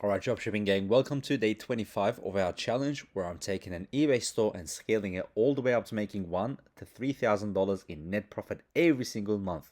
Alright, dropshipping gang, welcome to day 25 of our challenge where I'm taking an eBay store and scaling it all the way up to making $1,000 to $3,000 in net profit every single month.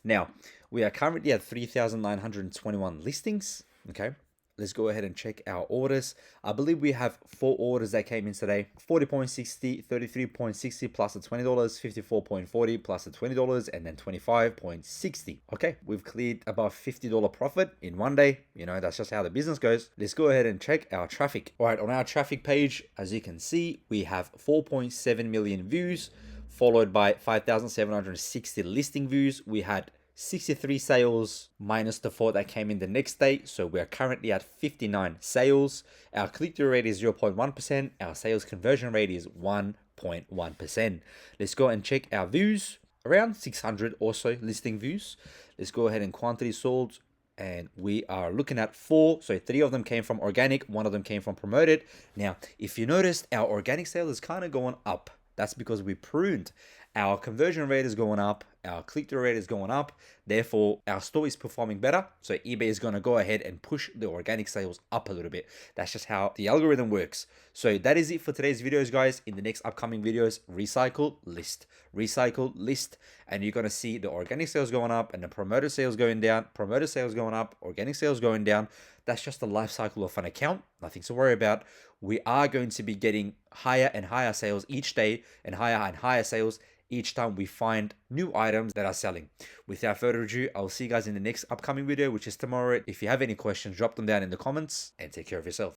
Now, we are currently at 3,921 listings, okay? Let's go ahead and check our orders. I believe we have 4 orders that came in today. 40.60, 33.60 plus the $20, 54.40 plus the $20, and then 25.60. Okay, we've cleared above $50 profit in one day. You know, that's just how the business goes. Let's go ahead and check our traffic. All right, on our traffic page, as you can see, we have 4.7 million views, followed by 5,760 listing views. We had 63 sales minus the 4 that came in the next day. So we're currently at 59 sales. Our click-through rate is 0.1%. Our sales conversion rate is 1.1%. Let's go and check our views. Around 600 or so listing views. Let's go ahead and quantity sold. And we are looking at 4. So 3 of them came from organic. 1 of them came from promoted. Now, if you noticed, our organic sale is kind of going up. That's because we pruned. Our conversion rate is going up. Our click-through rate is going up. Therefore, our store is performing better. So eBay is going to go ahead and push the organic sales up a little bit. That's just how the algorithm works. So that is it for today's videos, guys. In the next upcoming videos, recycle, list, and you're going to see the organic sales going up and the promoted sales going down, promoted sales going up, organic sales going down. That's just the life cycle of an account. Nothing to worry about. We are going to be getting higher and higher sales each day and higher sales each time we find new items that are selling. Without further ado, I'll see you guys in the next upcoming video, which is tomorrow. If you have any questions, drop them down in the comments and take care of yourself.